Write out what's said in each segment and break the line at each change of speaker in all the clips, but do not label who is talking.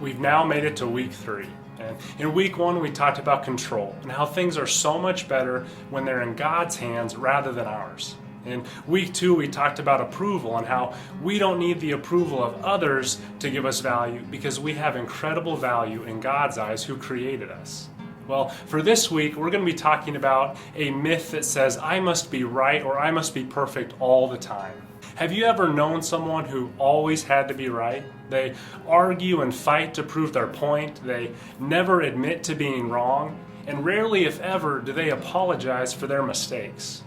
We've now made it to week 3. And in week 1, we talked about control and how things are so much better when they're in God's hands rather than ours. In week 2, we talked about approval and how we don't need the approval of others to give us value because we have incredible value in God's eyes who created us. Well, for this week, we're going to be talking about a myth that says I must be right or I must be perfect all the time. Have you ever known someone who always had to be right? They argue and fight to prove their point. They never admit to being wrong. And rarely, if ever, do they apologize for their mistakes.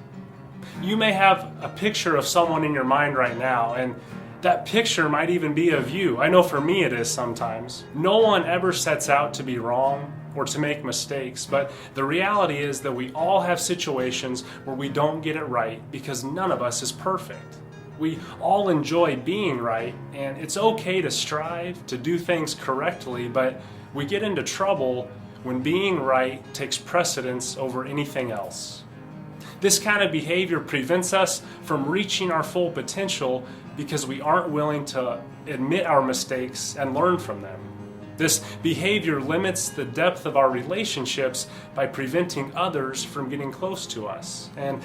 You may have a picture of someone in your mind right now, and that picture might even be of you. I know for me it is sometimes. No one ever sets out to be wrong or to make mistakes, but the reality is that we all have situations where we don't get it right because none of us is perfect. We all enjoy being right, and it's okay to strive to do things correctly, but we get into trouble when being right takes precedence over anything else. This kind of behavior prevents us from reaching our full potential because we aren't willing to admit our mistakes and learn from them. This behavior limits the depth of our relationships by preventing others from getting close to us. And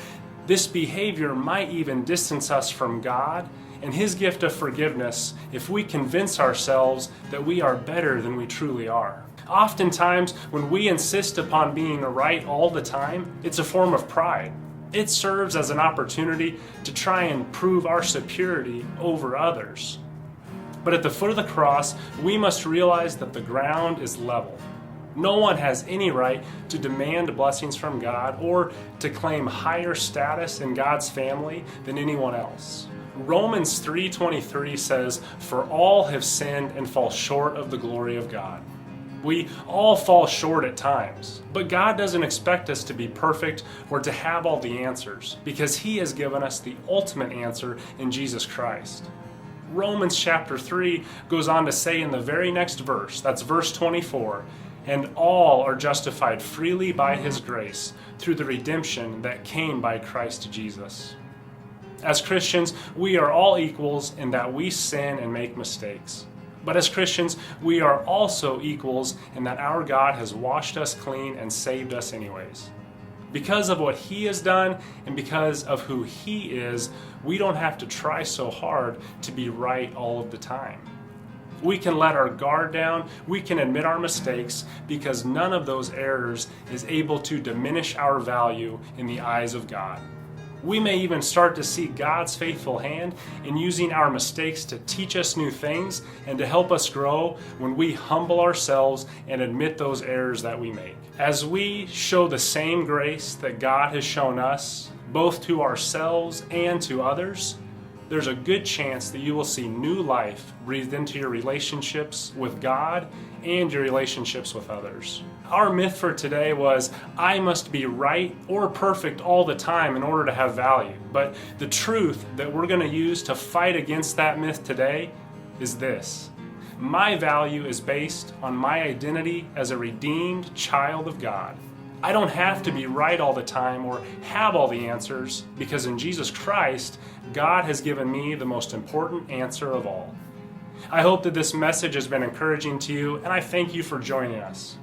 this behavior might even distance us from God and His gift of forgiveness if we convince ourselves that we are better than we truly are. Oftentimes, when we insist upon being right all the time, it's a form of pride. It serves as an opportunity to try and prove our superiority over others. But at the foot of the cross, we must realize that the ground is level. No one has any right to demand blessings from God or to claim higher status in God's family than anyone else. Romans 3:23 says, "For all have sinned and fall short of the glory of God." We all fall short at times, but God doesn't expect us to be perfect or to have all the answers because He has given us the ultimate answer in Jesus Christ. Romans chapter 3 goes on to say in the very next verse, that's verse 24, "And all are justified freely by His grace through the redemption that came by Christ Jesus." As Christians, we are all equals in that we sin and make mistakes. But as Christians, we are also equals in that our God has washed us clean and saved us anyways. Because of what He has done and because of who He is, we don't have to try so hard to be right all of the time. We can let our guard down, we can admit our mistakes, because none of those errors is able to diminish our value in the eyes of God. We may even start to see God's faithful hand in using our mistakes to teach us new things and to help us grow when we humble ourselves and admit those errors that we make. As we show the same grace that God has shown us, both to ourselves and to others, there's a good chance that you will see new life breathed into your relationships with God and your relationships with others. Our myth for today was, I must be right or perfect all the time in order to have value. But the truth that we're going to use to fight against that myth today is this. My value is based on my identity as a redeemed child of God. I don't have to be right all the time or have all the answers because in Jesus Christ, God has given me the most important answer of all. I hope that this message has been encouraging to you, and I thank you for joining us.